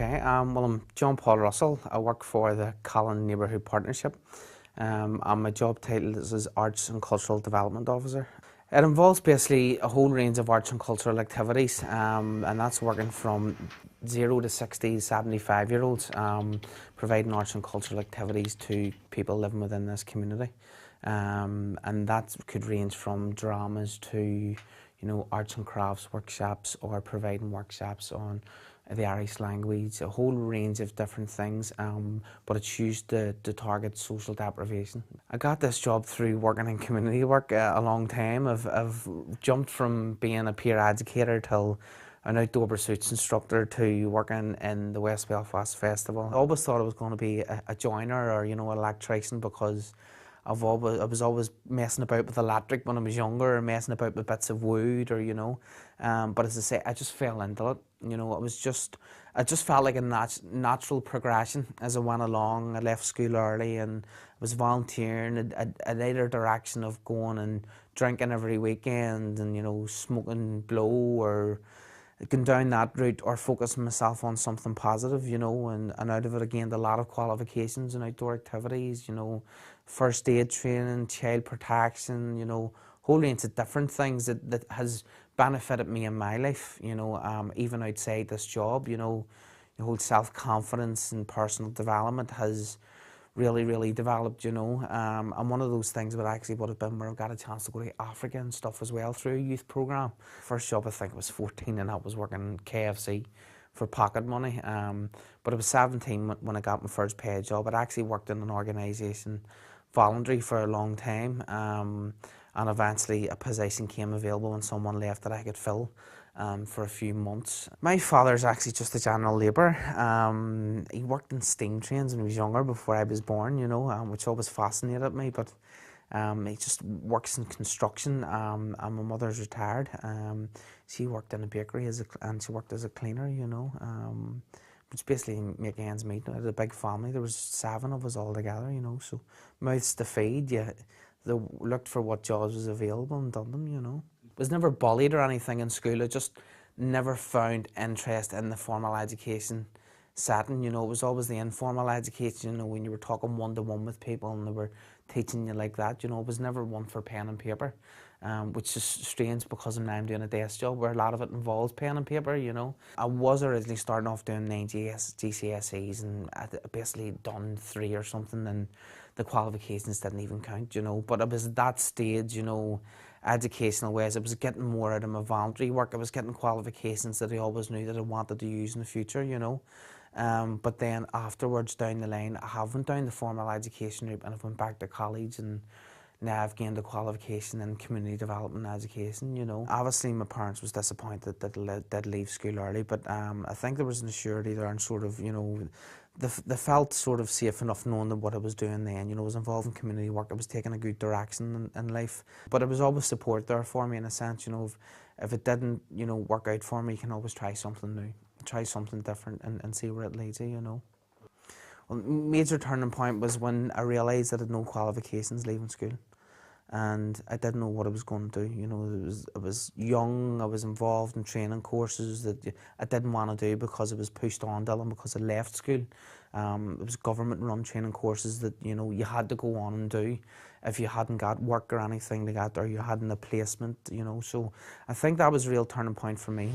Okay, well, I'm John Paul Russell. I work for the Callan Neighbourhood Partnership, and my job title is as Arts and Cultural Development Officer. It involves basically a whole range of arts and cultural activities, and that's working from 0 to 60, 75-year-olds, providing arts and cultural activities to people living within this community. And that could range from dramas to, arts and crafts workshops, or providing workshops on the Irish language, a whole range of different things, but it's used to target social deprivation. I got this job through working in community work a long time. I've jumped from being a peer educator till an outdoor pursuits instructor to working in the West Belfast Festival. I always thought I was going to be a joiner or, an electrician, because I was always messing about with electric when I was younger, or messing about with bits of wood, or but as I say, I just fell into it. I just felt like a natural progression as I went along. I left school early and was volunteering at either direction of going and drinking every weekend and smoking blow, or going down that route, or focusing myself on something positive, and out of it I gained a lot of qualifications in outdoor activities, first aid training, child protection, whole range of different things that has benefited me in my life, even outside this job, the whole self-confidence and personal development has really developed, and one of those things would have been where I got a chance to go to Africa and stuff as well through a youth programme. First job I think I was 14 and I was working KFC for pocket money, but I was 17 when I got my first paid job. I'd actually worked in an organisation voluntary for a long time, and eventually a position came available when someone left that I could fill for a few months. My father's actually just a general labourer. He worked in steam trains when he was younger, before I was born, which always fascinated me, but he just works in construction, and my mother's retired. She worked in a bakery and she worked as a cleaner, which basically make ends meet. I had a big family. There was 7 of us all together, so mouths to feed. They looked for what jobs was available and done them, Was never bullied or anything in school. I just never found interest in the formal education setting. It was always the informal education, when you were talking one-to-one with people and they were teaching you like that. It was never one for pen and paper, which is strange because now I'm doing a desk job where a lot of it involves pen and paper, I was originally starting off doing 9 GCSEs, and I basically done 3 or something, and the qualifications didn't even count, but it was at that stage, educational ways, I was getting more out of my voluntary work. I was getting qualifications that I always knew that I wanted to use in the future, but then afterwards down the line, I have went down the formal education route and I've went back to college, and now I've gained a qualification in community development education, Obviously my parents was disappointed that they'd leave school early, but I think there was an assurity there, and sort of, they felt sort of safe enough knowing that what I was doing then, I was involved in community work, I was taking a good direction in life. But there was always support there for me in a sense, if it didn't, work out for me, you can always try something new, try something different and see where it leads you, Well, major turning point was when I realised that I had no qualifications leaving school. And I didn't know what I was going to do. I was young, I was involved in training courses that I didn't want to do because it was pushed on to them because I left school. It was government-run training courses that, you had to go on and do if you hadn't got work or anything like that, or you hadn't a placement, So I think that was a real turning point for me.